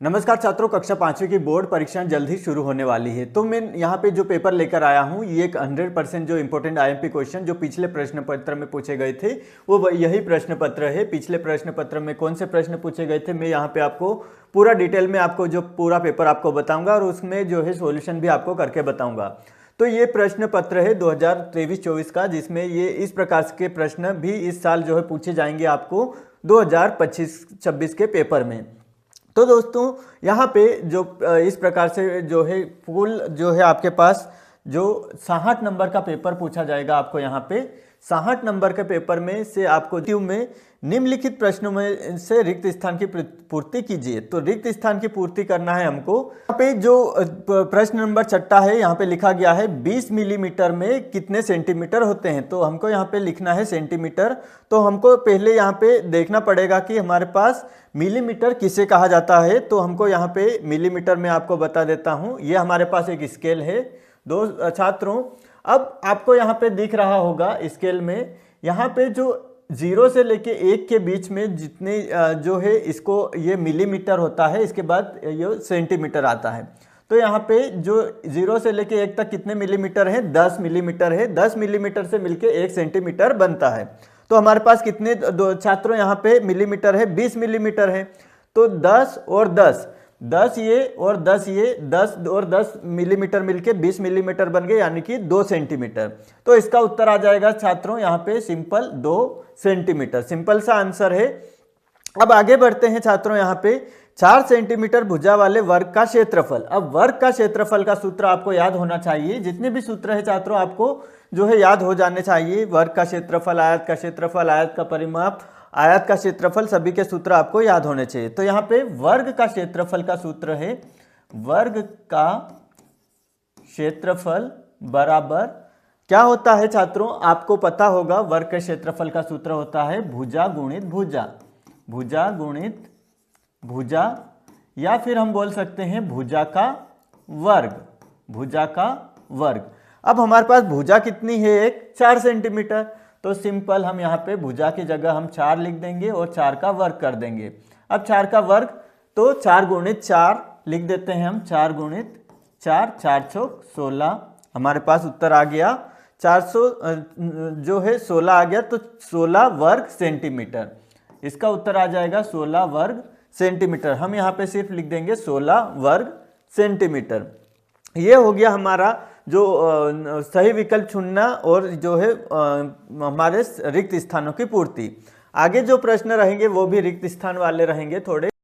नमस्कार छात्रों, कक्षा 5वीं की बोर्ड परीक्षाएं जल्द ही शुरू होने वाली है। तो मैं यहाँ पे जो पेपर लेकर आया हूँ ये एक 100% जो इंपॉर्टेंट आईएमपी क्वेश्चन जो पिछले प्रश्न पत्र में पूछे गए थे वो यही प्रश्न पत्र है। पिछले प्रश्न पत्र में कौन से प्रश्न पूछे गए थे मैं यहाँ पे आपको पूरा डिटेल में आपको जो पूरा पेपर आपको बताऊंगा और उसमें जो है सोल्यूशन भी आपको करके बताऊंगा। तो ये प्रश्न पत्र है 2023-24 का, जिसमें ये इस प्रकार के प्रश्न भी इस साल जो है पूछे जाएंगे आपको 2025-26 के पेपर में। तो दोस्तों यहाँ पे जो इस प्रकार से जो है फुल जो है आपके पास जो 60 नंबर का पेपर पूछा जाएगा आपको। यहाँ पे 60 नंबर के पेपर में से आपको क्यू में निम्नलिखित प्रश्नों में से रिक्त स्थान की पूर्ति कीजिए। तो रिक्त स्थान की पूर्ति करना है हमको। यहाँ पे जो प्रश्न नंबर 6 है यहाँ पे लिखा गया है 20 मिलीमीटर में कितने सेंटीमीटर होते हैं। तो हमको यहाँ पे लिखना है सेंटीमीटर। तो हमको पहले यहाँ पे देखना पड़ेगा कि हमारे पास मिलीमीटर किसे कहा जाता है। तो हमको यहाँ पे मिलीमीटर में आपको बता देता हूँ। ये हमारे पास एक स्केल है दो छात्रों। अब आपको यहाँ पे दिख रहा होगा स्केल में यहाँ पे जो 0 से लेके 1 के बीच में जितने जो है इसको ये मिलीमीटर होता है, इसके बाद ये सेंटीमीटर आता है। तो यहाँ पे जो 0 से लेके 1 तक कितने मिलीमीटर है, 10 मिलीमीटर है। 10 मिलीमीटर से मिलके 1 सेंटीमीटर बनता है। तो हमारे पास कितने दो छात्रों यहाँ पे मिलीमीटर है, 20 मिलीमीटर है। तो 10 और 10, 10 ये और 10 ये, 10 और 10 मिलीमीटर मिलके 20 मिलीमीटर बन गए, यानी कि 2 सेंटीमीटर। तो इसका उत्तर आ जाएगा छात्रों यहाँ पे सिंपल 2 सेंटीमीटर। सिंपल सा आंसर है। अब आगे बढ़ते हैं छात्रों। यहाँ पे 4 सेंटीमीटर भुजा वाले वर्ग का क्षेत्रफल। अब वर्ग का क्षेत्रफल का सूत्र आपको याद होना चाहिए। जितने भी सूत्र है छात्रों आपको जो है याद हो जाने चाहिए। वर्ग का क्षेत्रफल, आयत का क्षेत्रफल, आयत का परिमाप, आयत का क्षेत्रफल, सभी के सूत्र आपको याद होने चाहिए। तो यहाँ पे वर्ग का क्षेत्रफल का सूत्र है वर्ग का क्षेत्रफल बराबर क्या होता है छात्रों, आपको पता होगा। वर्ग के क्षेत्रफल का सूत्र होता है भुजा गुणित भुजा, भुजा गुणित भुजा, या फिर हम बोल सकते हैं भुजा का वर्ग, भुजा का वर्ग। अब हमारे पास भुजा कितनी है, एक 4 सेंटीमीटर। तो सिंपल हम यहाँ पे भुजा की जगह हम 4 लिख देंगे और 4 का वर्ग कर देंगे। अब 4 का वर्ग तो 4 गुणित 4 लिख देते हैं हम, 4 गुणित 4, 4 चौक 16। हमारे पास उत्तर आ गया 400 जो है 16 आ गया। तो 16 वर्ग सेंटीमीटर, इसका उत्तर आ जाएगा 16 वर्ग सेंटीमीटर। हम यहाँ पे सिर्फ लिख देंगे 16 वर्ग सेंटीमीटर। ये हो गया हमारा जो सही विकल्प चुनना और जो है हमारे रिक्त स्थानों की पूर्ति। आगे जो प्रश्न रहेंगे वो भी रिक्त स्थान वाले रहेंगे थोड़े।